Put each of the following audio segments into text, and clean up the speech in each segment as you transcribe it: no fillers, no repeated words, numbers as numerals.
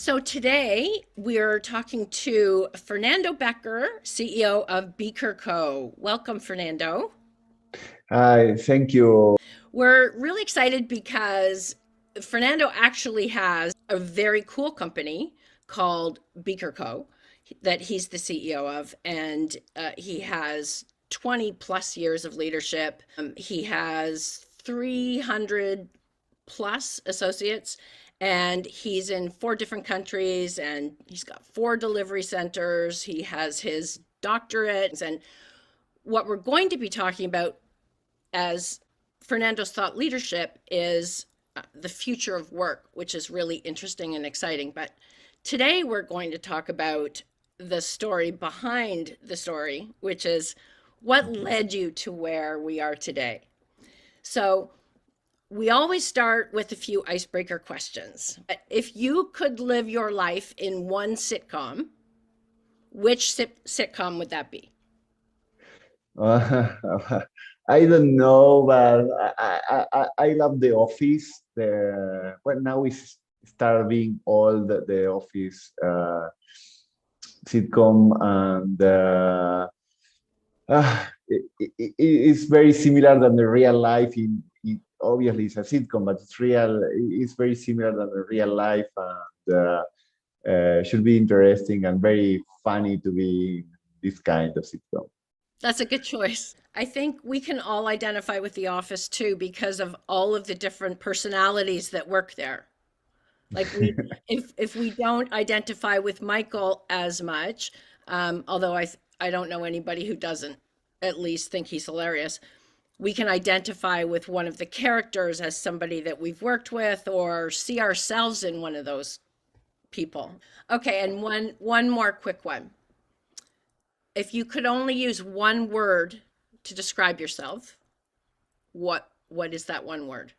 So today we're talking to Fernando Beker, CEO of Beker Co. Welcome, Fernando. Hi, thank you. We're really excited because Fernando actually has a very cool company called Beker Co. that he's the CEO of, and he has 20 plus years of leadership. He has 300 plus associates, and he's in four different countries, and he's got four delivery centers. He has his doctorate, and what we're going to be talking about as Fernando's thought leadership is the future of work, which is really interesting and exciting. But today we're going to talk about the story behind the story, which is what led you to where we are today. So we always start with a few icebreaker questions. If you could live your life in one sitcom, which sitcom would that be? Uh, I don't know, but I love The Office. Well, now we start being all the Office sitcom, and it's very similar than the real life. Obviously, it's a sitcom, but it's real. It's very similar than the real life, and should be interesting and very funny to be this kind of sitcom. That's a good choice. I think we can all identify with The Office too because of all of the different personalities that work there. Like if we don't identify with Michael as much, although I don't know anybody who doesn't at least think he's hilarious, we can identify with one of the characters as somebody that we've worked with or see ourselves in one of those people. Okay, and one more quick one. If you could only use one word to describe yourself, what is that one word?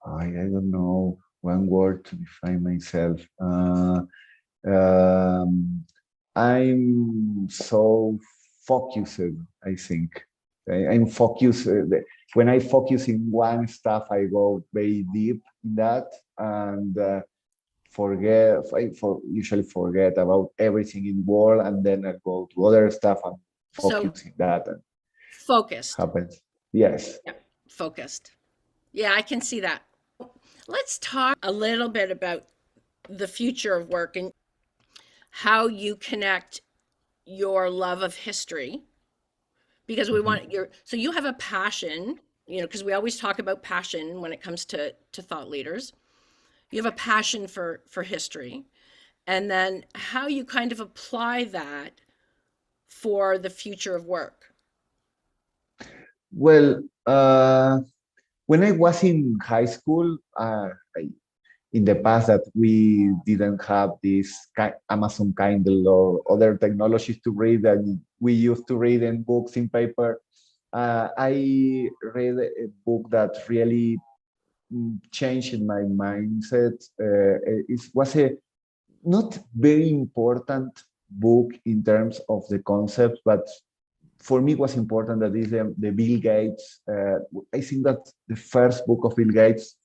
I don't know one word to define myself. Um, I'm so focused, I think. I'm focused. When I focus in one stuff, I go very deep in that and usually forget about everything in the world, and then I go to other stuff and So focus in that, and focused. happens. Yes. Yeah, focused. Yeah, I can see that. Let's talk a little bit about the future of work and how you connect your love of history because we Mhm. want your so you have a passion, because we always talk about passion when it comes to thought leaders. You have a passion for history, and then how you kind of apply that for the future of work. Well, when I was in high school, in the past that we didn't have this Amazon Kindle or other technologies to read, and we used to read in books in paper. I read a book that really changed my mindset. It was a not very important book in terms of the concept, but for me it was important that is the Bill Gates. I think that the first book of Bill Gates,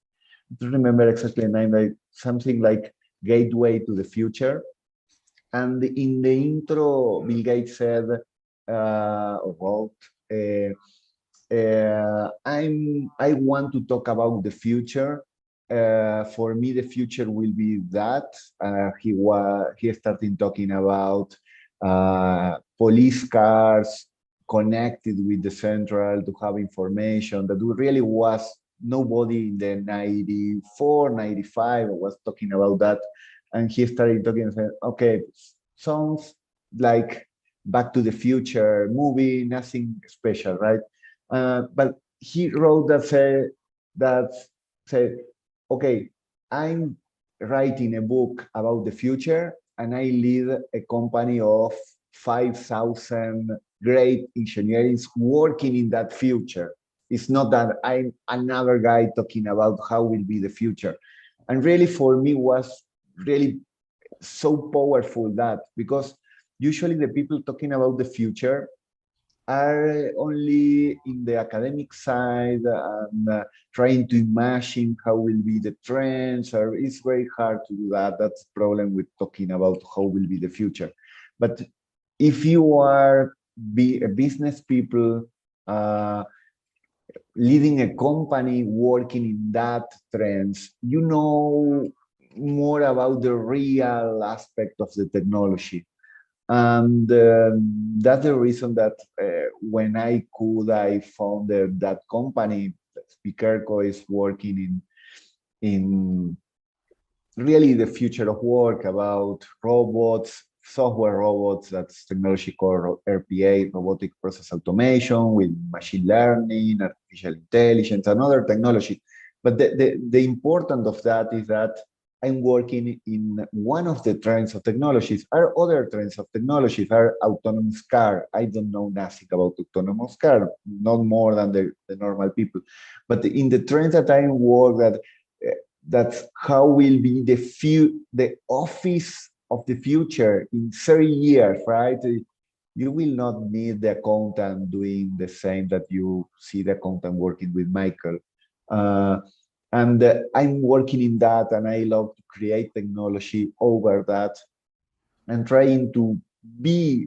I don't remember exactly the name, like something like Gateway to the Future. And in the intro, Bill Gates said, or wrote, I want to talk about the future. For me, the future will be that. He started talking about police cars connected with the central to have information that really was nobody in the 94, 95 was talking about that. And he started talking and said, okay, sounds like Back to the Future movie, nothing special, right? But he wrote that said, okay, I'm writing a book about the future, and I lead a company of 5,000 great engineers working in that future. It's not that I'm another guy talking about how will be the future. And really, for me, was really so powerful that because usually the people talking about the future are only in the academic side and trying to imagine how will be the trends, or it's very hard to do that. That's the problem with talking about how will be the future. But if you are be a business people, uh, leading a company working in that trends, you know more about the real aspect of the technology. And that's the reason that when I could, I founded that company. Speakerco is working in really the future of work about robots, software robots, that's technology called RPA, robotic process automation with machine learning, artificial intelligence, and other technology. But the importance of that is that I'm working in one of the trends of technologies. Are other trends of technologies are autonomous car. I don't know nothing about autonomous car, not more than the normal people. But in the trends that I work that that's how will be the office of the future in 30 years, right? You will not need the accountant doing the same that you see the accountant working with Michael. Uh, and I'm working in that, and I love to create technology over that and trying to be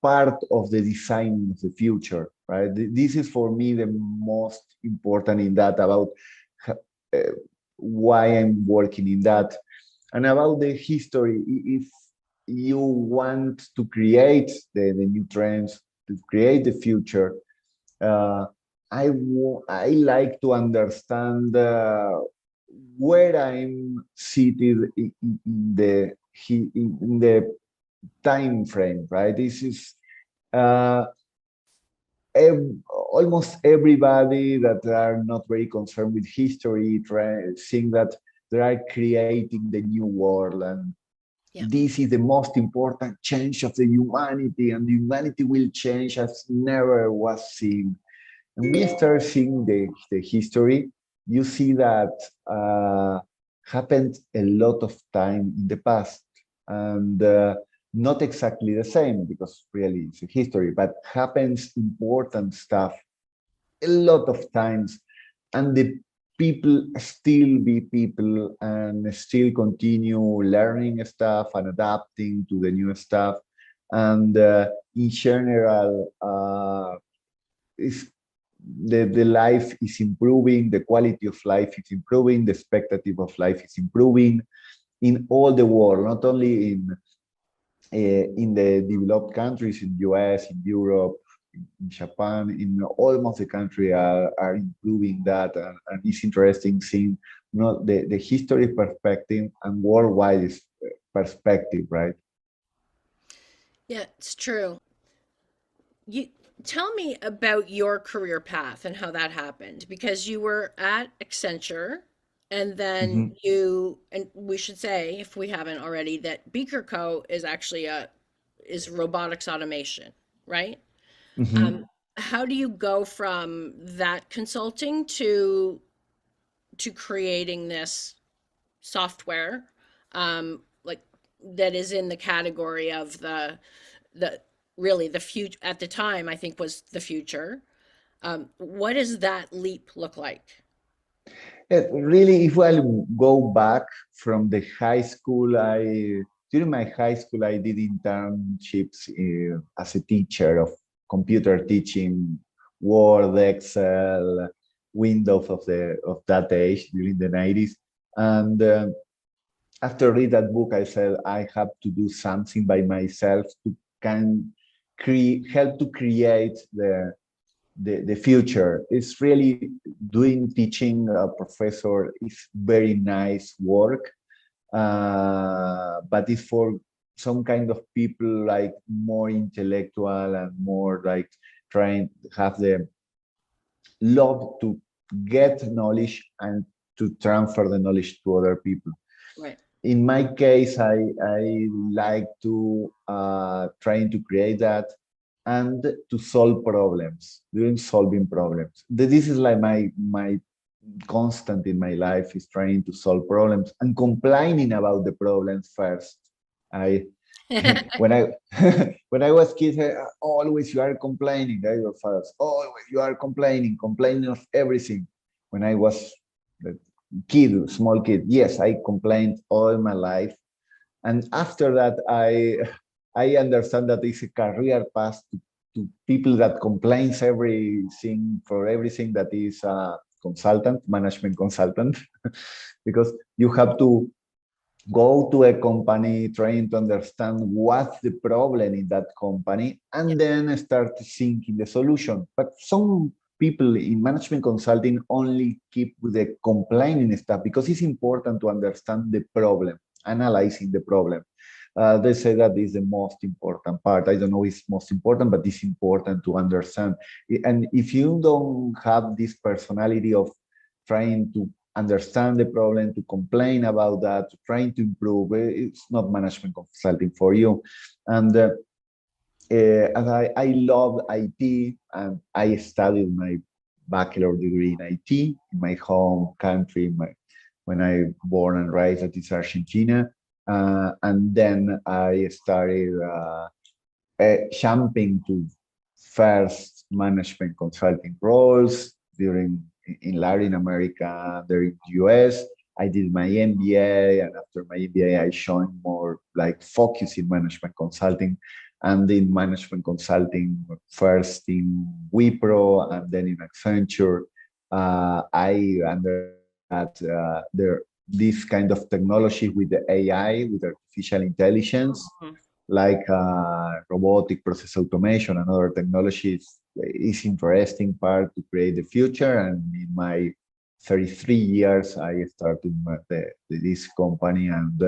part of the design of the future, right? This is for me the most important in that about uh, why I'm working in that. And about the history, if you want to create the new trends, to create the future, uh, I like to understand where I'm seated in the time frame, right? This is uh, almost everybody that are not very concerned with history think that they are creating the new world, and Yeah. this is the most important change of the humanity, and the humanity will change as never was seen. And we start seeing the history, you see that happened a lot of time in the past, and not exactly the same because really it's a history, but happens important stuff a lot of times, and the people still be people and still continue learning stuff and adapting to the new stuff. And in general, is the life is improving, the quality of life is improving, the expectative of life is improving in all the world, not only in the developed countries, in US, in Europe, in Japan, in almost the country are improving that, and it's interesting seeing not the history perspective and worldwide perspective, right? Yeah, it's true. You tell me about your career path and how that happened because you were at Accenture and then Mhm, and we should say if we haven't already that Beaker Co is actually a is robotics automation, right? mhm. How do you go from that consulting to creating this software like that is in the category of the really the future at the time I think was the future. What does that leap look like? Really, if I go back from the high school, I during my high school I did internships as a teacher of computer teaching, Word, Excel, Windows of that age during the 90s. And after read that book, I said I have to do something by myself to can help to create the future. It's really doing teaching a professor is very nice work, but it's for some kind of people like more intellectual and more like trying to have the love to get knowledge and to transfer the knowledge to other people. Right. In my case, I like to trying to create that and to solve problems during solving problems. This is like my constant in my life is trying to solve problems and complaining about the problems first. I when I when I was kid, always you are complaining, right? Your fathers, always you are complaining of everything. When I was a kid, small kid, yes, I complained all my life. And after that, I understand that it's a career path to people that complains everything for everything that is a consultant, management consultant, because you have to go to a company trying to understand what's the problem in that company and then start thinking the solution. But some people in management consulting only keep with the complaining stuff because it's important to understand the problem, analyzing the problem. They say that is the most important part. I don't know if it's most important, but it's important to understand. And if you don't have this personality of trying to understand the problem, to complain about that, to trying to improve, it's not management consulting for you. And as I love IT, and I studied my bachelor degree in IT in my home country, when I born and raised, that is Argentina. And then I started jumping to first management consulting roles during in Latin America, there in the US. I did my MBA, and after my MBA, I joined more like focus in management consulting, and in management consulting first in Wipro and then in Accenture. I under that there this kind of technology with the AI, with artificial intelligence, Mhm. like robotic process automation and other technologies is interesting part to create the future. And in my 33 years, I started this company, and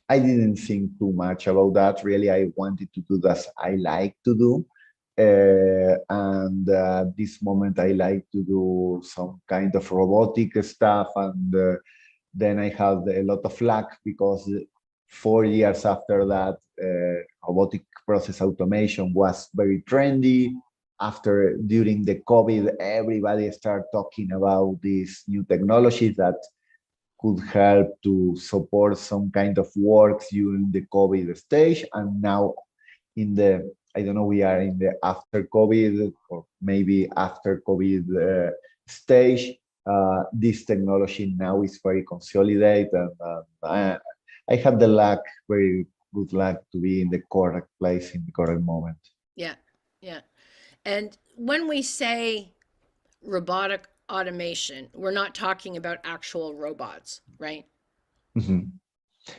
I didn't think too much about that. Really, I wanted to do that I like to do. And this moment, I like to do some kind of robotic stuff. And then I had a lot of luck because 4 years after that, robotic process automation was very trendy. After during the COVID, everybody started talking about these new technologies that could help to support some kind of work during the COVID stage. And now in the, I don't know, we are in the after COVID or maybe after COVID stage. This technology now is very consolidated, and I had the luck, very good luck, to be in the correct place in the correct moment. Yeah, yeah. And when we say robotic automation, we're not talking about actual robots, right? Mhm.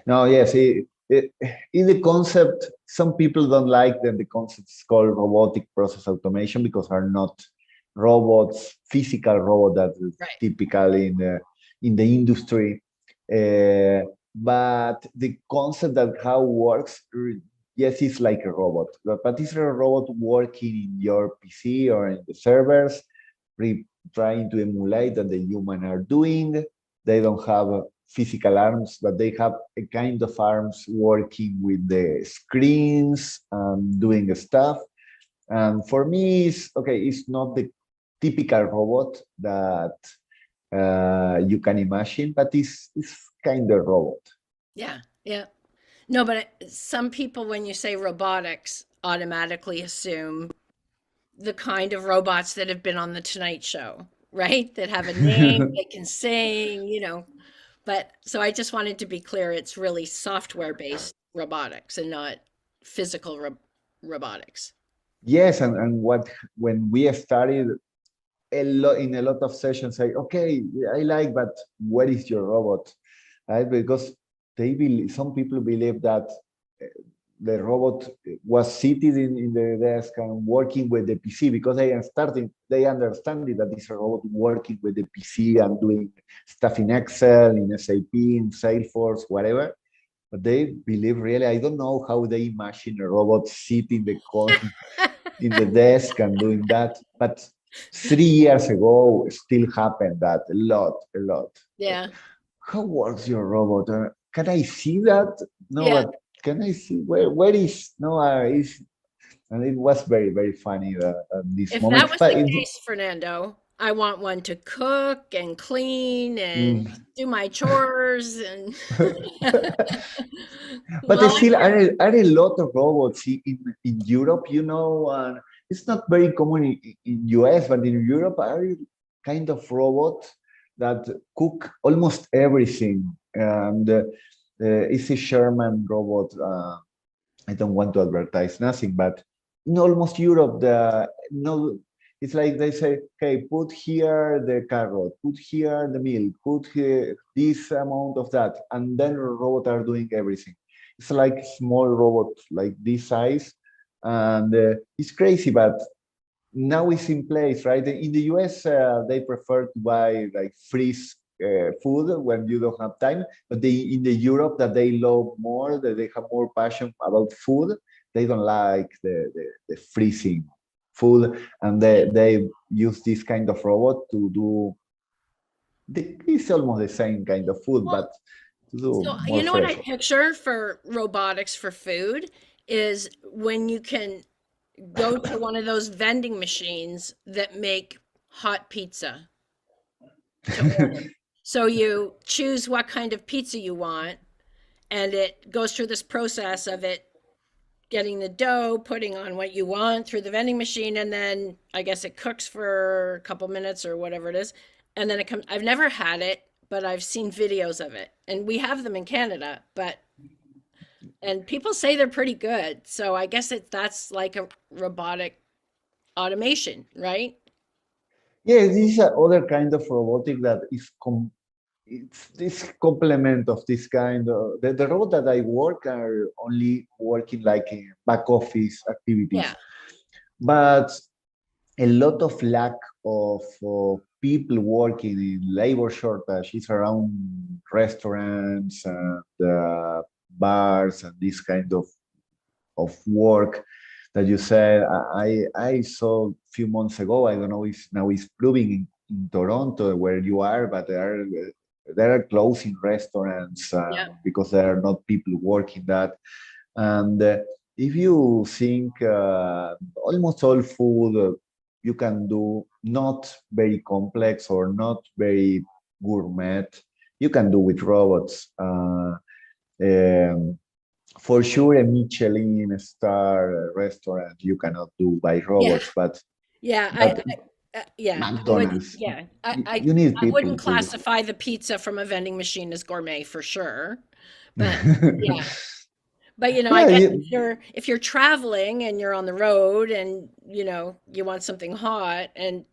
No, yes, in the concept, some people don't like that the concept is called robotic process automation because are not robots, physical robot that is Right. typical in the industry. But the concept that how works, yes, it's like a robot, but it's a robot working in your PC or in the servers, trying to emulate that the human are doing. They don't have physical arms, but they have a kind of arms working with the screens and doing stuff. And for me, it's okay. It's not the typical robot that you can imagine, but it's kind of robot. Yeah, yeah. No, but some people, when you say robotics, automatically assume the kind of robots that have been on the Tonight Show, right? That have a name, they can sing, But so I just wanted to be clear, it's really software-based robotics and not physical robotics. Yes, and what when we started a lot in a lot of sessions, say, okay, I like, but where is your robot? Right? Because some people believe that the robot was seated in the desk and working with the PC because they understand it, that it's a robot working with the PC and doing stuff in Excel, in SAP, in Salesforce, whatever. But they believe really, I don't know how they imagine a robot sitting in the desk and doing that. But 3 years ago, still happened that a lot, a lot. Yeah. How works your robot? Can I see that? No, Yeah. but can I see where is no? Is and it was very very funny this If that moment. was But the case, Fernando, I want one to cook and clean and Mm. do my chores and But well, still, are a lot of robots in Europe, you know, it's not very common in US, but in Europe, are kind of robots that cook almost everything. And it's a Sherman robot. I don't want to advertise nothing, but in almost Europe, no, it's like they say, okay, put here the carrot, put here the milk, put here this amount of that, and then robots are doing everything. It's like small robot like this size, and it's crazy, but now it's in place, right? In the US, they prefer to buy like freeze food when you don't have time. But in the Europe that they love more, that they have more passion about food, they don't like the freezing food, and they use this kind of robot to do. It's almost the same kind of food, but well, to do so more you know what fresh. I picture for robotics for food is when you can go to one of those vending machines that make hot pizza to order. So you choose what kind of pizza you want, and it goes through this process of it getting the dough, putting on what you want through the vending machine, and then I guess it cooks for a couple minutes or whatever it is. And then it comes, I've never had it, but I've seen videos of it. And we have them in Canada, but and people say they're pretty good. So I guess that's like a robotic automation, right? Yeah, this is other kind of robotic that is it's this complement of this kind of the role that I work are only working like in back office activities, Yeah. but a lot of lack of people working in labor shortage is around restaurants and bars and this kind of work that you said. I saw a few months ago. I don't know if now it's proving in Toronto where you are, but there are closing restaurants Yeah. because there are not people working that. And if you think almost all food you can do not very complex or not very gourmet, you can do with robots. Um, for sure, a Michelin star restaurant you cannot do by Yeah. robots, Yeah. but Yeah. I would. McDonald's, Yeah. you need I people wouldn't to do. classify the pizza from a vending machine as gourmet for sure. But yeah. But I Yeah, guess if you're traveling and you're on the road and you want something hot, and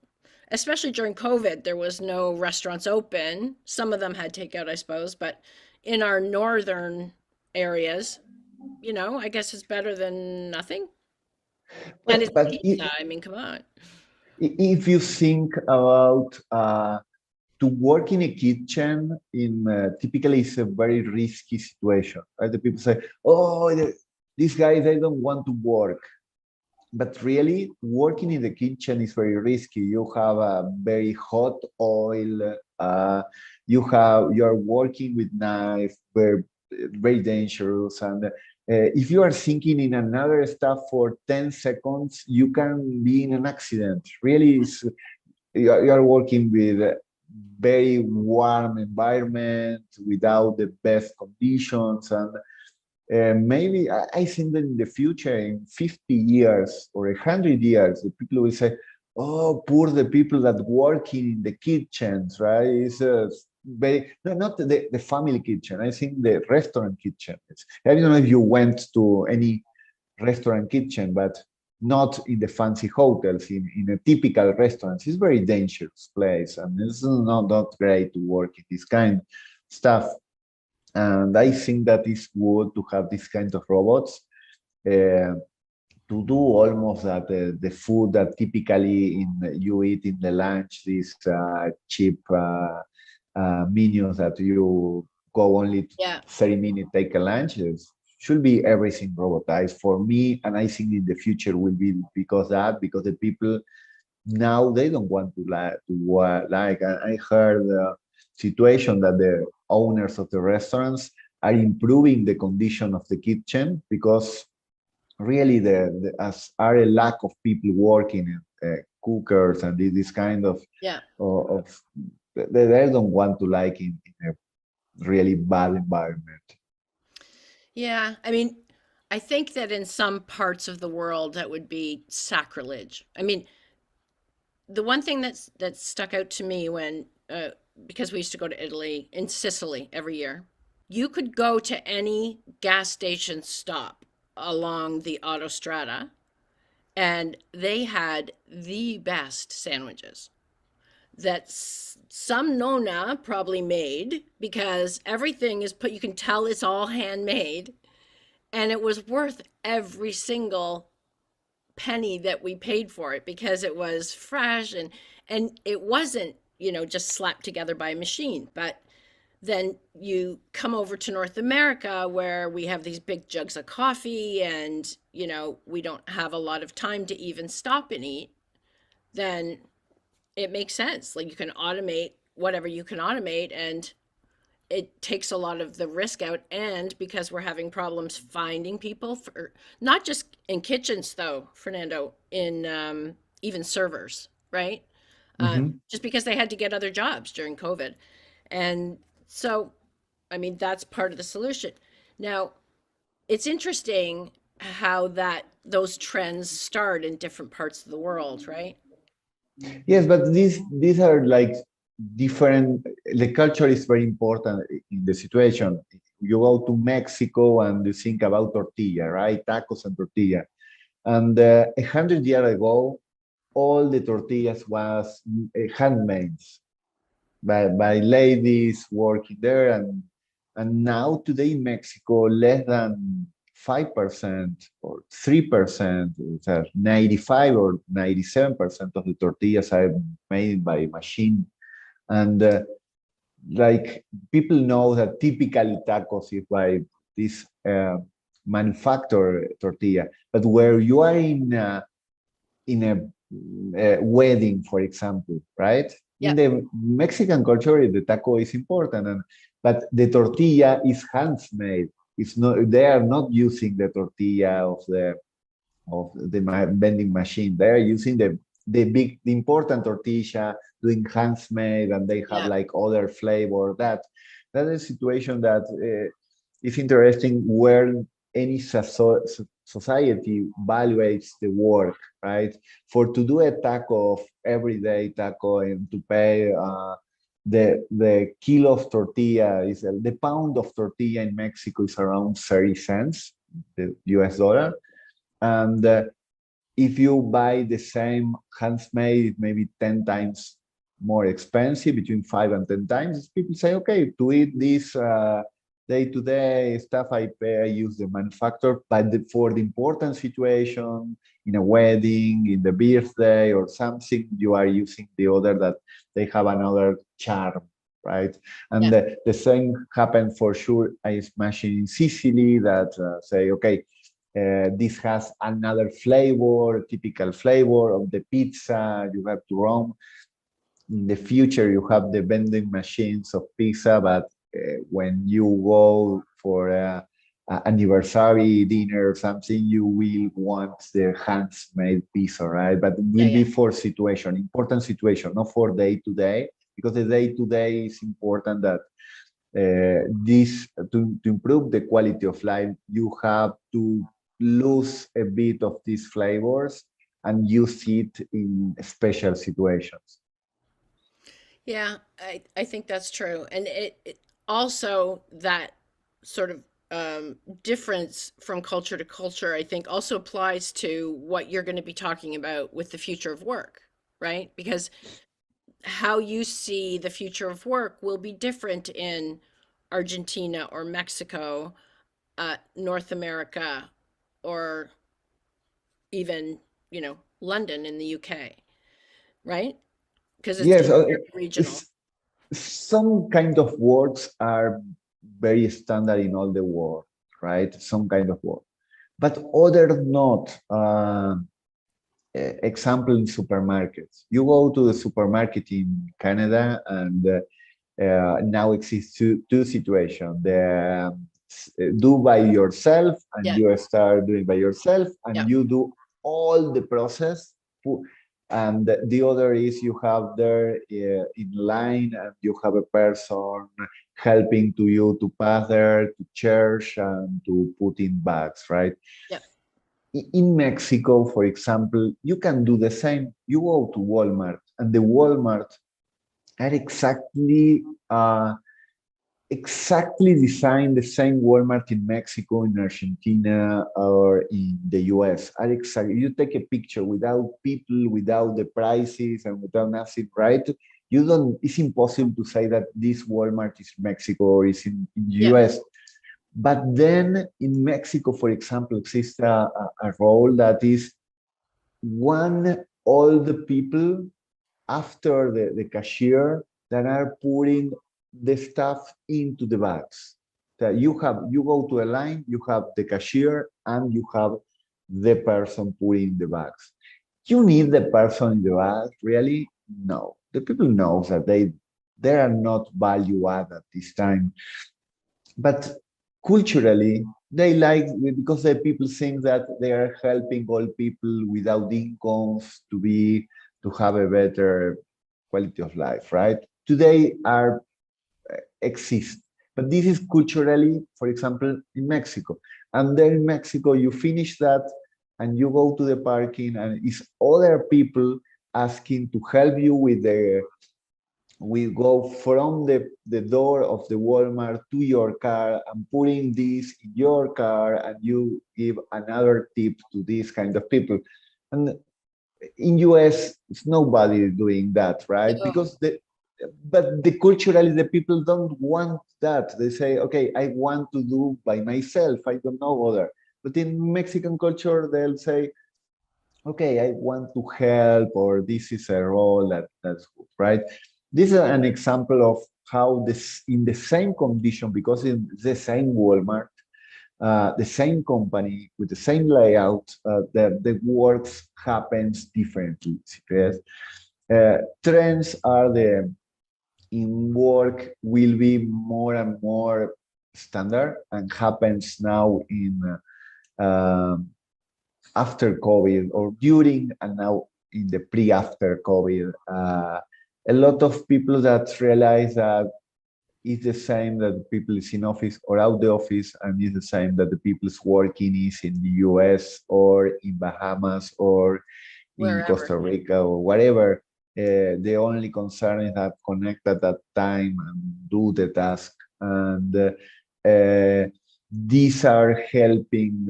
especially during COVID, there was no restaurants open. Some of them had takeout, I suppose, but in our northern areas, I guess it's better than nothing. And it's but pizza. I mean, come on. if you think about to work in a kitchen in typically it's a very risky situation, right? The people say, oh, these guys, they don't want to work, but really working in the kitchen is very risky. You have a very hot oil, you're working with knife, very dangerous. And if you are thinking in another stuff for 10 seconds, you can be in an accident. Really, you're working with a very warm environment without the best conditions. And maybe I think that in the future, in 50 years or 100 years, the people will say, oh, poor the people that working in the kitchens, right? It's very, no, not the family kitchen. I think the restaurant kitchen. I don't know if you went to any restaurant kitchen, but not in the fancy hotels, in a typical restaurant. It's a very dangerous place, and it's not great to work in this kind of stuff. And I think that it's good to have this kind of robots to do almost that the food that typically you eat in the lunch, these cheap menus that you go only Yeah. 30 minutes, take a lunch, should be everything robotized for me. And I think in the future will be because the people now they don't want to like I heard the situation that the owners of the restaurants are improving the condition of the kitchen because really as are a lack of people working cookers and this kind Yeah. of they don't want to like in a really bad environment. Yeah. I mean, I think that in some parts of the world that would be sacrilege. I mean, the one thing that stuck out to me when because we used to go to Italy in Sicily every year, you could go to any gas station stop along the autostrada and they had the best sandwiches that some nonna probably made because everything is put, you can tell it's all handmade, and it was worth every single penny that we paid for it because it was fresh and it wasn't, just slapped together by a machine. But then you come over to North America where we have these big jugs of coffee and, we don't have a lot of time to even stop and eat, then it makes sense. Like you can automate whatever you can automate and it takes a lot of the risk out. And because we're having problems finding people for not just in kitchens though, Fernando, in even servers, right? Mhm. Just because they had to get other jobs during COVID. And so, I mean, that's part of the solution. Now, it's interesting how that those trends start in different parts of the world, right? Yes, but these are like different. The culture is very important in the situation. You go to Mexico and you think about tortilla, right? Tacos and tortilla. And 100 years ago, all the tortillas was handmade by ladies working there, and now today in Mexico, less than 5% or 3%, 95 or 97% of the tortillas are made by machine. And like people know that typically tacos is by this manufactured tortilla, but where you are in a wedding, for example, right? In Yeah. the Mexican culture, the taco is important, but the tortilla is handmade. It's not. They are not using the tortilla of the vending machine. They are using the important tortilla doing handmade, and they have Yeah. like other flavor. That is a situation that is interesting where any society evaluates the work, right? For to do a taco of everyday taco and to pay the kilo of tortilla is the pound of tortilla in Mexico is around 30 cents, the US dollar. And if you buy the same handmade, maybe 10 times more expensive, between 5 and 10 times, people say, okay, to eat this day-to-day stuff, I pay, I use the manufacturer, but for the important situation, in a wedding, in the birthday or something, you are using the other that they have another charm, right? And Yeah. the same happened for sure. I imagine in Sicily that say, okay, this has another flavor, typical flavor of the pizza. You have to roam. In the future, you have the vending machines of pizza, but when you go for a anniversary dinner or something, you will want the handmade pizza, right? But it Yeah. will be Yeah. for situation, important situation, not for day to day, because the day to day is important that this to improve the quality of life, you have to lose a bit of these flavors and use it in special situations. Yeah, I think that's true. And it also that sort of difference from culture to culture, I think also applies to what you're going to be talking about with the future of work, right? Because how you see the future of work will be different in Argentina or Mexico, North America, or even, London in the UK, right? Because it's Yes, just very regional. it's, some kind of words are very standard in all the world, right? Some kind of word, but other not. Example in supermarkets. You go to the supermarket in Canada, and now exists two situations. The do by yourself, and Yeah. you start doing by yourself, and Yeah. you do all the process And the other is you have there in line, and you have a person helping to you to pass there to church and to put in bags, right? Yep. In Mexico, for example, you can do the same. You go to Walmart, and the Walmart are exactly designed the same Walmart in Mexico, in Argentina, or in the US. Are exactly, you take a picture without people, without the prices, and without nothing, right? You don't. It's impossible to say that this Walmart is Mexico or is in the Yep. US. But then in Mexico, for example, exists a role that is one all the people after the cashier that are putting the stuff into the bags. That you go to a line, you have the cashier, and you have the person putting the bags. You need the person in the bag, really? No. The people know that they are not value add at this time. But culturally, they like because the people think that they are helping all people without incomes to have a better quality of life, right? Today are exist, but this is culturally, for example, in Mexico. And then in Mexico, you finish that and you go to the parking, and it's other people asking to help you with the we go from the door of the Walmart to your car and putting this in your car, and you give another tip to these kind of people. And in US, it's nobody doing that, right? No. But the culturally, the people don't want that. They say, okay, I want to do by myself. I don't know other. But in Mexican culture, they'll say, okay, I want to help, or this is a role that's good, right? This is an example of how this in the same condition, because in the same Walmart, the same company with the same layout, the works happens differently. Yes? Trends are the in work will be more and more standard and happens now in after COVID or during and now in the pre-after COVID. A lot of people that realize that it's the same that the people is in office or out the office, and it's the same that the people is working is in the US or in Bahamas or in Wherever. Costa Rica or whatever. The only concern is that connect at that time and do the task. And these are helping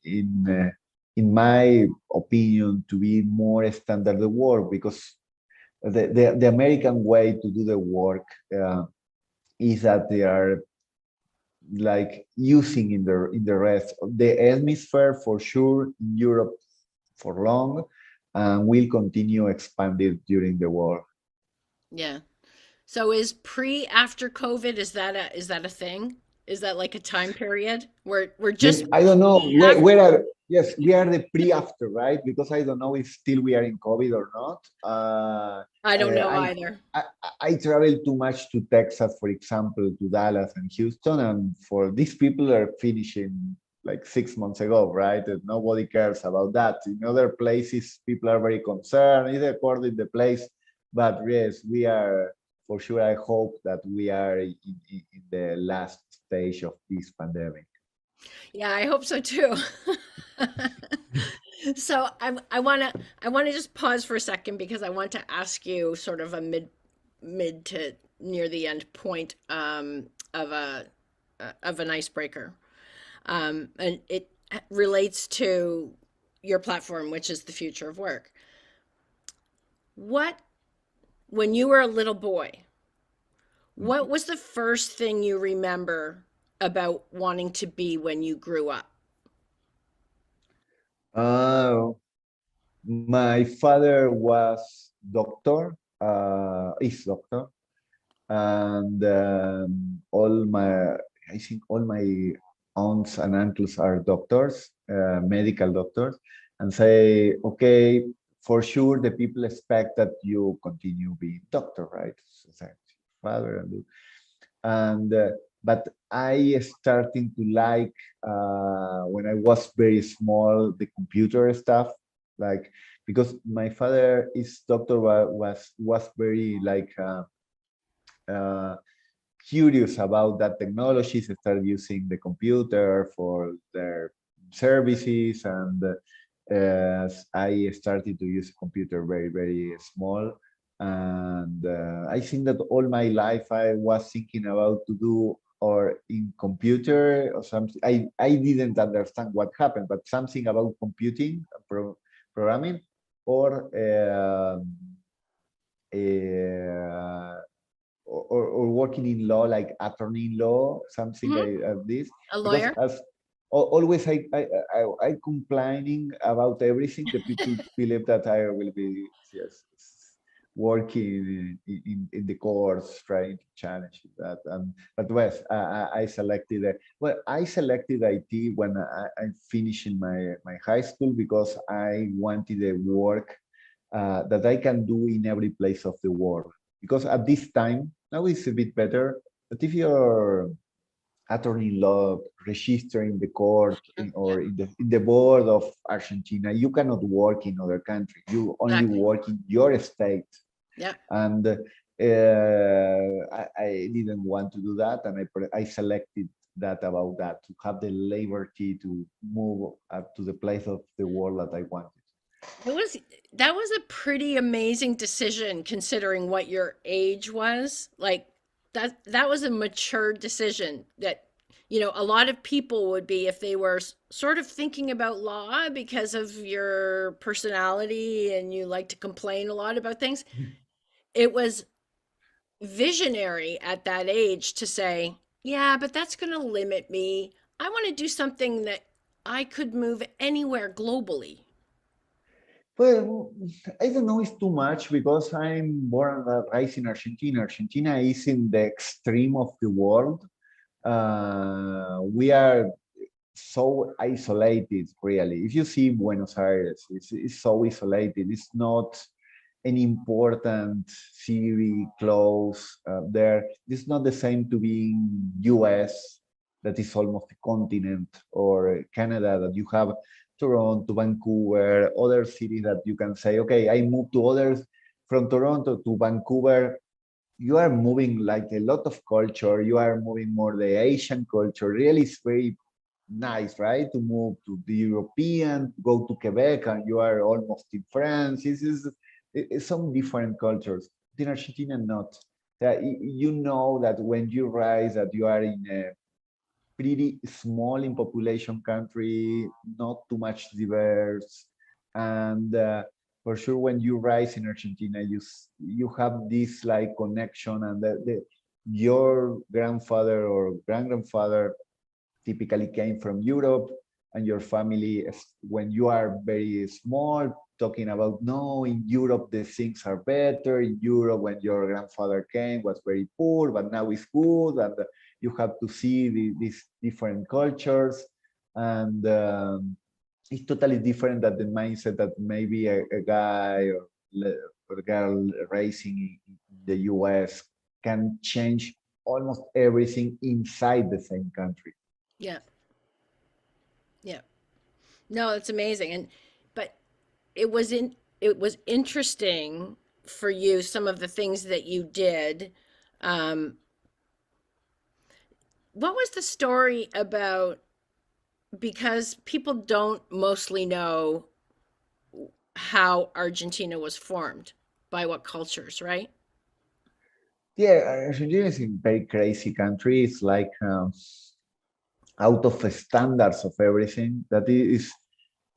in my opinion, to be more standard the work, because the American way to do the work is that they are like using in the rest of the hemisphere for sure, in Europe for long, and will continue expanded during the war. Yeah. So is pre after COVID, is that a thing? Is that like a time period? We're just I don't know after. where are yes, we are the pre after, right? Because I don't know if still we are in COVID or not. I don't know I, either. I I travel too much to Texas, for example, to Dallas and Houston, and for these people are finishing like 6 months ago, right? And nobody cares about that. In other places, people are very concerned. It's according to the place, but yes, we are for sure. I hope that we are in the last stage of this pandemic. Yeah, I hope so too. So I wanna just pause for a second because I want to ask you sort of a mid to near the end point of a of an icebreaker, and it relates to your platform, which is the future of work. What when you were a little boy, what was the first thing you remember about wanting to be when you grew up? Uh, my father was doctor, is doctor, and all my, I think all my aunts and uncles are doctors, medical doctors, and say, okay, for sure the people expect that you continue being doctor, right? So that's father and but I starting to like when I was very small the computer stuff, like because my father is doctor, was very like uh, curious about that technologies, started using the computer for their services, and I started to use a computer very, very small. And I think that all my life I was thinking about to do or in computer or something. I didn't understand what happened, but something about computing, programming, or uh, or working in law, like attorney in law, something Hmm. like this. A Because lawyer. as always, I complaining about everything. The people believe that I will be, yes, working in the courts, trying to challenge that. And but yes, I selected well, I selected IT when I finished in my high school, because I wanted a work that I can do in every place of the world. Because at this time, now it's a bit better, but if you're attorney law registered in the court Yeah, or in the board of Argentina, you cannot work in other country. You only exactly. work in your state. Yeah. And I didn't want to do that, and I selected that about that, to have the liberty to move up to the place of the world that I wanted. It was that was a pretty amazing decision considering what your age was. Like that was a mature decision that a lot of people would be if they were sort of thinking about law because of your personality and you like to complain a lot about things. It was visionary at that age to say, "Yeah, but that's going to limit me. I want to do something that I could move anywhere globally." Well, I don't know, it's too much, because I'm born and raised in Argentina. Argentina is in the extreme of the world. We are so isolated, really. If you see Buenos Aires, it's so isolated. It's not an important city close there. It's not the same to be in US, that is almost a continent, or Canada, that you have Toronto, Vancouver, other cities that you can say, okay, I moved to others from Toronto to Vancouver. You are moving like a lot of culture. You are moving more the Asian culture. Really, it's very nice, right? To move to the European, go to Quebec, and you are almost in France. This is it's some different cultures. In Argentina, not. That you know that when you rise, that you are in a pretty small in population country, not too much diverse, and for sure when you rise in Argentina, you have this like connection, and your grandfather or grand grandfather typically came from Europe, and your family, when you are very small, talking about, no, in Europe the things are better. In Europe, when your grandfather came, was very poor, but now it's good, and you have to see these different cultures, and it's totally different than the mindset that maybe a guy or a girl racing in the US can change almost everything inside the same country. Yeah. Yeah. No, it's amazing. But it was interesting for you some of the things that you did. Um, what was the story about? Because people don't mostly know how Argentina was formed, by what cultures, right? Yeah, Argentina is a very crazy country. It's like out of the standards of everything. That is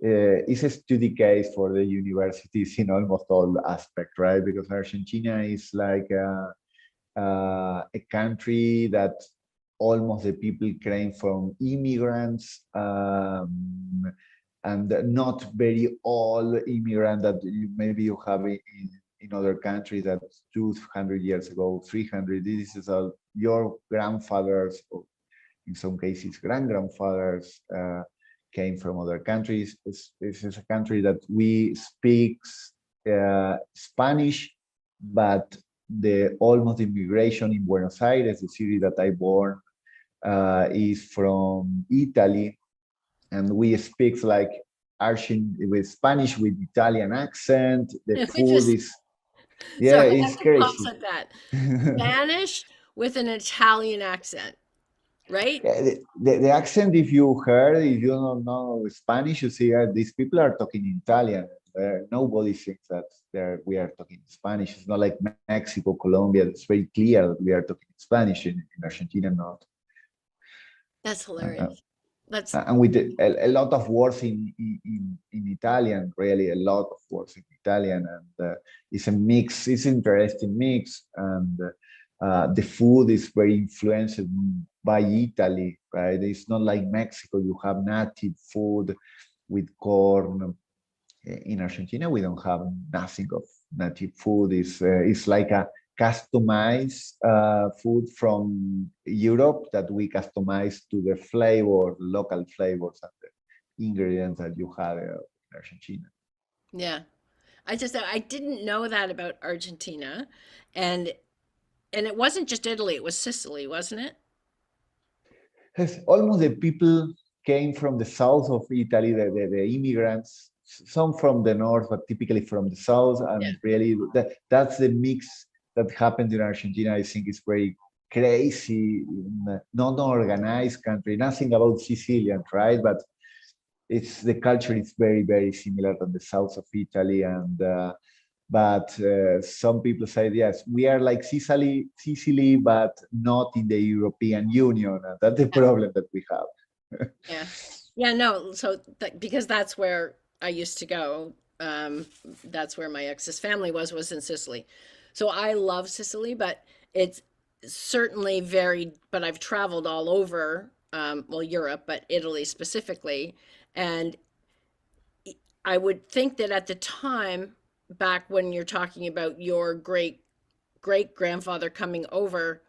a study case for the universities in almost all aspects, right? Because Argentina is like a country that almost the people came from immigrants, and not very old immigrant that maybe you have in other countries, that 200 years ago, 300. This is all your grandfathers, or in some cases grand grandfathers, came from other countries. This is a country that we speak Spanish, but the almost immigration in Buenos Aires, the city that I born, is from Italy, and we speak like With Spanish with Italian accent. The Which food is, is, so yeah, I it's have to pause crazy. at that. Spanish with an Italian accent, right? Yeah, the accent, if you heard, if you don't know Spanish, you see these people are talking Italian. Nobody thinks that we are talking Spanish. It's not like Mexico, Colombia. It's very clear that we are talking Spanish in Argentina, not. That's Uh, hilarious. That's and with a lot of words in Italian, really a lot of words in Italian, and it's a mix. It's interesting mix, and the food is very influenced by Italy, right? It's not like Mexico. You have native food with corn. In Argentina, we don't have nothing of native food. It's like a customized food from Europe that we customize to the flavor, local flavors and the ingredients that you have in Argentina. yeah. I didn't know that about Argentina, and it wasn't just Italy, it was Sicily, wasn't it? Yes, almost the people came from the south of Italy, the immigrants, some from the north, but typically from the south. Yeah. And really, that's the mix that happened in Argentina. I think it's very crazy, non-organized country. Nothing about Sicilian, right? But it's the culture is very, very similar to the south of Italy. And but some people say yes, we are like Sicily, but not in the European Union. And that's the problem that we have. Yeah. Yeah, no, so because that's where I used to go. That's where my ex's family was in Sicily. So I love Sicily, but it's certainly very, but I've traveled all over, well, Europe, but Italy specifically. And I would think that at the time, back when you're talking about your great grandfather coming over,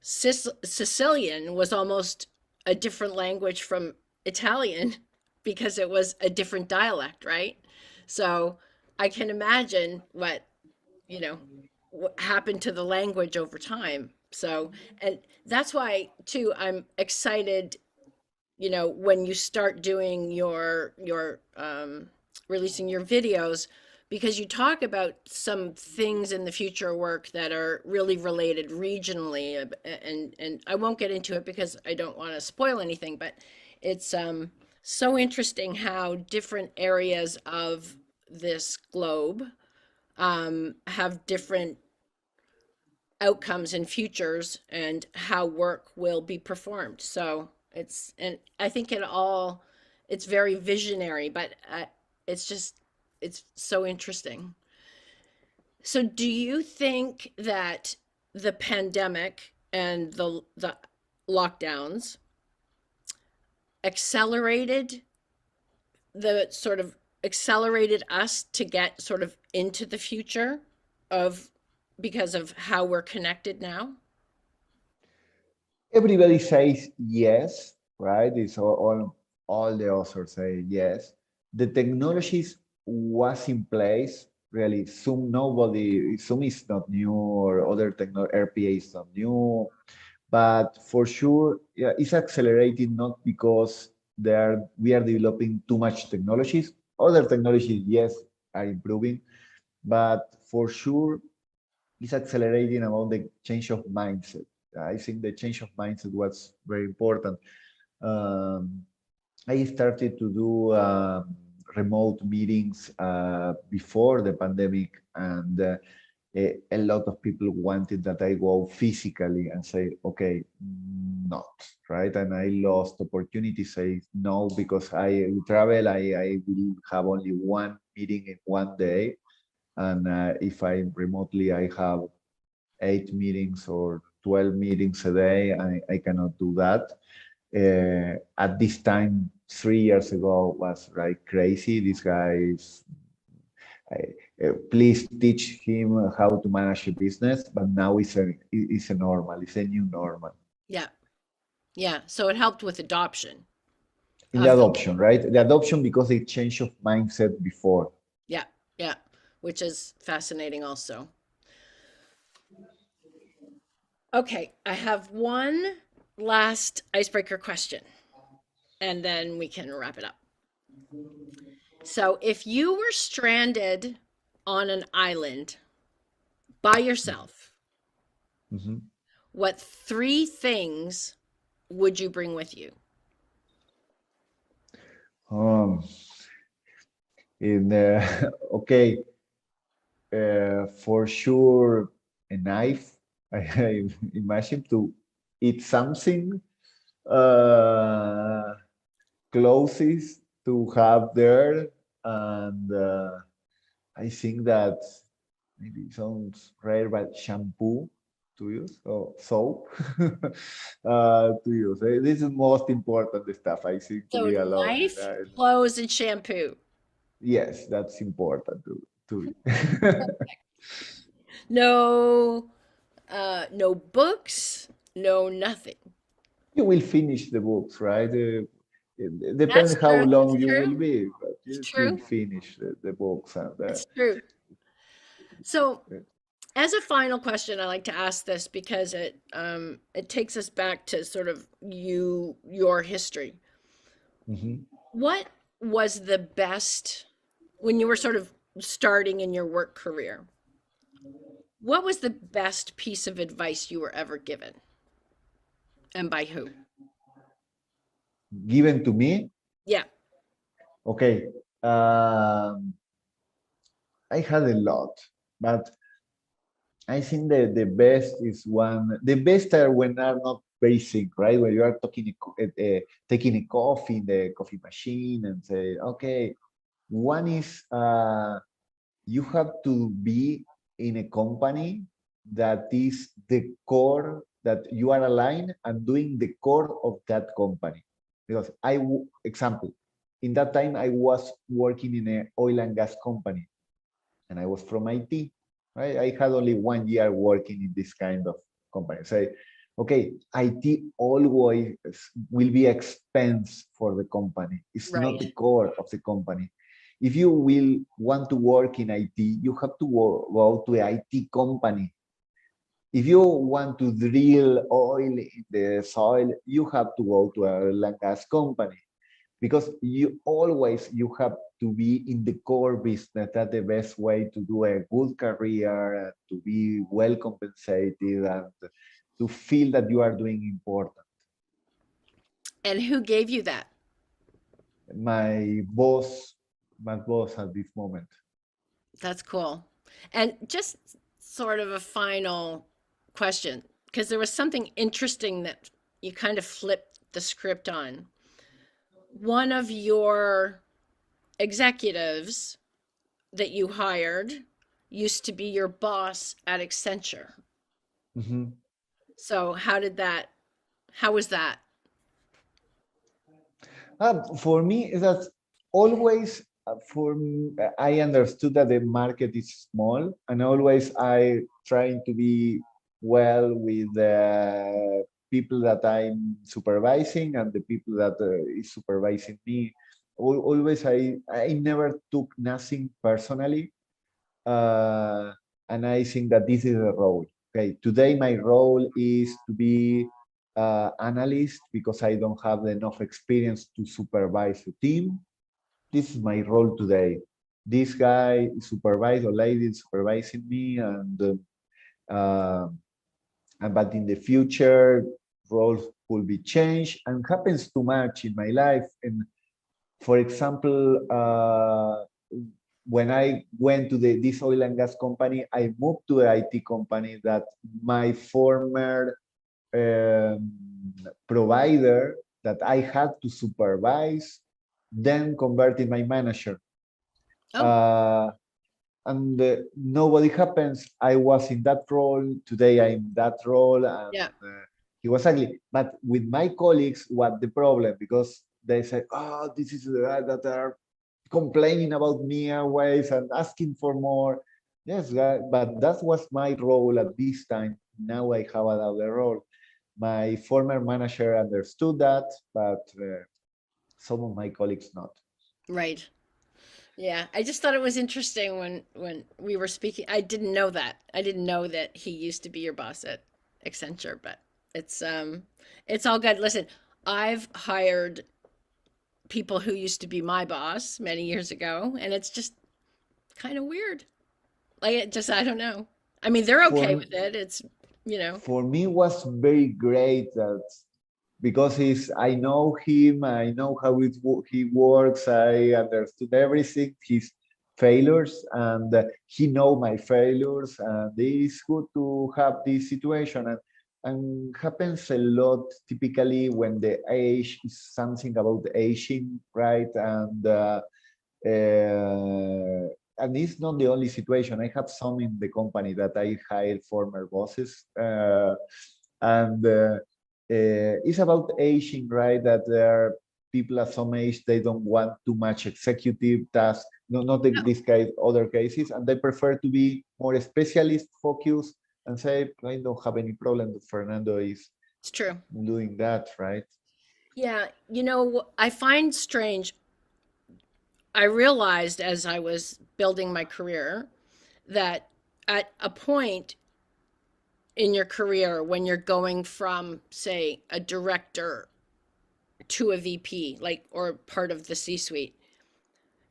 Sicilian was almost a different language from Italian because it was a different dialect, right? So I can imagine you know, what happened to the language over time. So, and that's why too, I'm excited, when you start doing releasing your videos, because you talk about some things in the future work that are really related regionally, and I won't get into it because I don't want to spoil anything, but it's so interesting how different areas of this globe have different outcomes and futures and how work will be performed. So and I think it's very visionary, but it's just, it's so interesting. So do you think that the pandemic and the lockdowns accelerated the sort of accelerated us to get sort of into the future of because of how we're connected now? Everybody says yes, right? It's all the authors say yes. The technologies was in place. Really, Zoom is not new, or other RPA is not new, but for sure, yeah, it's accelerating not because we are developing too much technologies. Other technologies, yes, are improving, but for sure, it's accelerating about the change of mindset. I think the change of mindset was very important. Um, I started to do remote meetings before the pandemic, and a lot of people wanted that I go physically and say, okay, not right. And I lost opportunity, say no, because I travel, I will have only one meeting in one day. And if I remotely, I have 8 meetings or 12 meetings a day. I cannot do that. At this time, 3 years ago, was like crazy. This guy is, please teach him how to manage a business. But now it's a normal, it's a new normal. Yeah. Yeah. So it helped with adoption In the of the, adoption, right? The adoption because they change of mindset before. yeah. Yeah. Which is fascinating also. Okay. I have one last icebreaker question and then we can wrap it up. So if you were stranded on an island by yourself, Mhm. what three things would you bring with you? Um, okay, for sure, a knife. I imagine to eat something, uh, clothes to have there, and I think that maybe it sounds rare, but shampoo to use, or soap to use. This is most important stuff, I think, to So be alone. knife, clothes, and shampoo. Yes, that's important to No, no books, no nothing. you will finish the books, right? It That's depends how true. It's long you will true. be, but It's you will true. finish the books and It's true. So, uh, as a final question, I like to ask this because it takes us back to sort of your history. mhm. What was the best when you were sort of starting in your work career? What was the best piece of advice you were ever given, and by who? Given to me. Yeah, Okay, um, I had a lot, but I think the best is one. The best are when are not basic, right? When you are taking a coffee in the coffee machine and say, okay, one is you have to be in a company that is the core that you are aligned and doing the core of that company. Because example, in that time I was working in an oil and gas company and I was from IT. Right? I had only 1 year working in this kind of company. Say, okay, IT always will be expense for the company. It's not right, the core of the company. If you will want to work in IT, you have to go to an IT company. If you want to drill oil in the soil, you have to go to a oil and gas company because you have to be in the core business. That's the best way to do a good career, to be well compensated, and to feel that you are doing important. and who gave you that? My boss, my boss at this moment. That's cool. And just sort of a final question, because there was something interesting that you kind of flipped the script on. One of your executives that you hired used to be your boss at Accenture. Mhm. So how was that? For me, that's always I understood that the market is small, and always I trying to be well with the people that I'm supervising and the people that is supervising me. Always, I never took nothing personally, uh, and I think that this is a role. Okay, today my role is to be analyst because I don't have enough experience to supervise a team. This is my role today. This guy supervised or lady is supervising me, uh, but in the future roles will be changed and happens too much in my life. And for example, when I went to this oil and gas company, I moved to an IT company that my former um, provider that I had to supervise then converted my manager. Oh, Uh, and nobody happens. I was in that role. Today I'm in that role, and yeah, he was ugly. But with my colleagues, what the problem? Because they say, "Oh, this is the guy that are complaining about me always and asking for more." Yes, but that was my role at this time. Now I have another role. My former manager understood that, but some of my colleagues not. right. Yeah, I just thought it was interesting when we were speaking. I didn't know that. I didn't know that he used to be your boss at Accenture, but it's um it's all good. Listen, I've hired people who used to be my boss many years ago, and it's just kind of weird. Like it just, I don't know. I mean, they're okay For with it. It's, you know, for me was very great that because I know him, I know how he works, I understood everything, his failures, and he know my failures, and it's good to have this situation, and happens a lot typically when the age is something about aging, right? And it's not the only situation. I have some in the company that I hired former bosses, and it's about aging, right? That there are people at some age they don't want too much executive tasks. No, not no, this case, other cases, and they prefer to be more specialist focused and say, I don't have any problem. Fernando is it's true. doing that, right? Yeah, I find strange. I realized as I was building my career that at a point in your career when you're going from, say, a director to a VP, like, or part of the C-suite,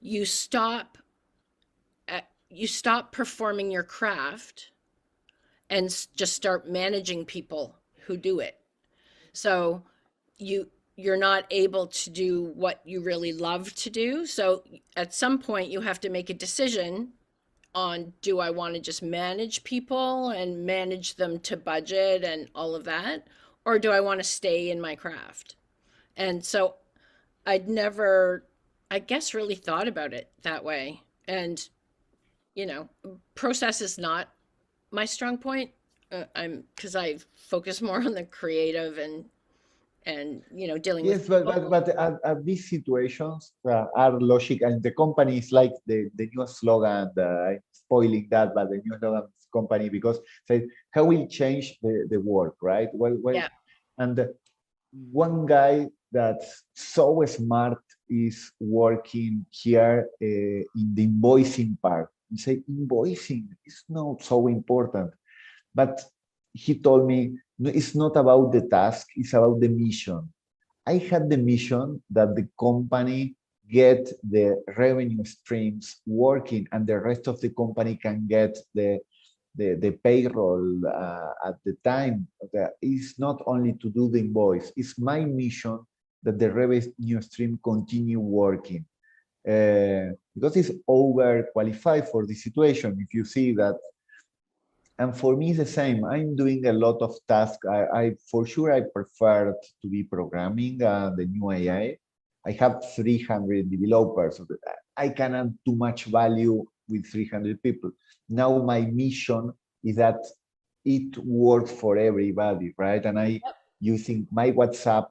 you stop you stop performing your craft and just start managing people who do it. So you you're not able to do what you really love to do. So at some point you have to make a decision on, do I want to just manage people and manage them to budget and all of that, or do I want to stay in my craft? And so I'd never, I guess, really thought about it that way. And, you know, process is not my strong point. I'm because I focus more on the creative and dealing with Yes, but people. at these situations are logic, and the company is like the new slogan. I'm spoiling that, but the new slogan of the company because say how we change the work, right? Yeah, And one guy that's so smart is working here in the invoicing part. You say invoicing is not so important, but he told me, "No, it's not about the task; it's about the mission." I had the mission that the company get the revenue streams working and the rest of the company can get the payroll at the time. It's not only to do the invoice, it's my mission that the revenue stream continue working. Because it's overqualified for the situation. If you see that, and for me, it's the same. I'm doing a lot of tasks. I for sure I prefer to be programming the new AI. I have 300 developers. So I can add too much value with 300 people. Now my mission is that it works for everybody, right? And I using my WhatsApp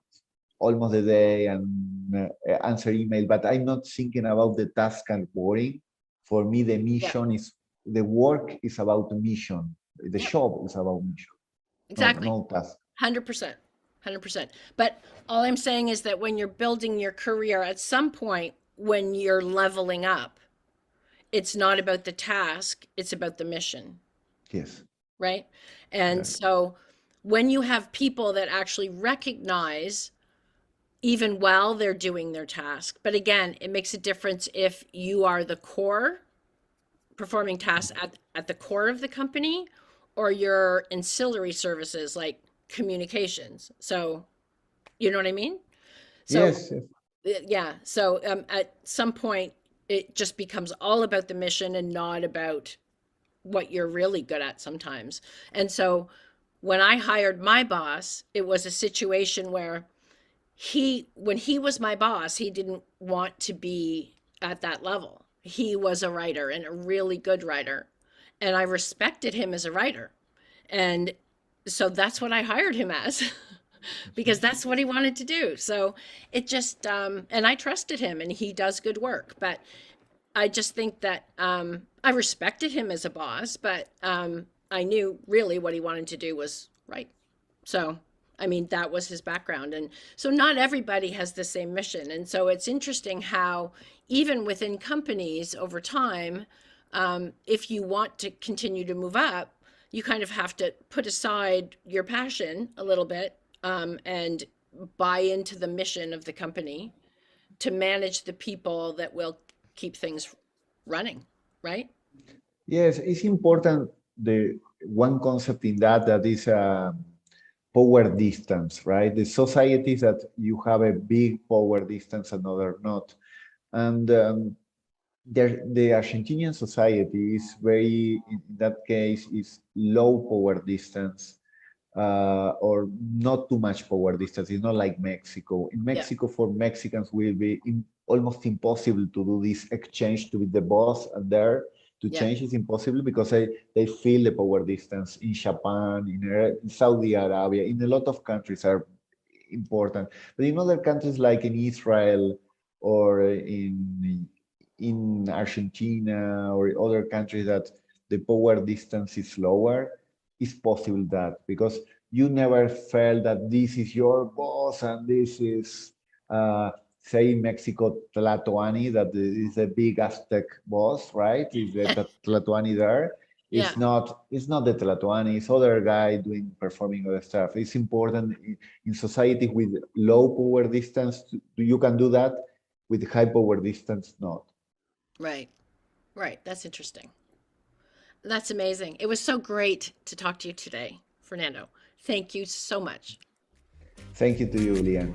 almost a day and answer email, but I'm not thinking about the task and boring. For me, the yeah, mission is the work is about the mission. The yep, job is about mission, exactly. no task. 100%. 100%. But all I'm saying is that when you're building your career, at some point when you're leveling up, it's not about the task, it's about the mission, Yes, right? And exactly. so when you have people that actually recognize even while they're doing their task, but again, it makes a difference if you are the core performing tasks at the core of the company or your ancillary services like communications. So, you know what I mean? So, Yes, yes. yeah. So, at some point, it just becomes all about the mission and not about what you're really good at sometimes. And so, when I hired my boss, it was a situation where when he was my boss, he didn't want to be at that level. He was a writer and a really good writer. And I respected him as a writer. And so that's what I hired him as because that's what he wanted to do. So it just, and I trusted him and he does good work. But I just think that I respected him as a boss, but I knew really what he wanted to do was right. So, I mean, that was his background. And so not everybody has the same mission. And so it's interesting how, even within companies over time, if you want to continue to move up, you kind of have to put aside your passion a little bit and buy into the mission of the company to manage the people that will keep things running, right? Yes, it's important. The one concept in that is power distance, right? The societies that you have a big power distance, another not. And the Argentinian society is very, in that case, is low power distance, or not too much power distance. It's not like Mexico. In Yeah. Mexico, for Mexicans, will be almost impossible to do this exchange to be the boss, and there to Yeah. change is impossible because they feel the power distance in Japan, in Saudi Arabia, in a lot of countries are important. But in other countries like in Israel or in Argentina or other countries that the power distance is lower, it's possible that because you never felt that this is your boss and this is, say, in Mexico, Tlatoani, that is a big Aztec boss, right? Is the Tlatoani there? Yeah. It's not the Tlatoani, it's other guy performing other stuff. It's important in society with low power distance, you can do that. With high power distance, not. Right. Right. That's interesting. That's amazing. It was so great to talk to you today, Fernando. Thank you so much. Thank you to you, Leanne.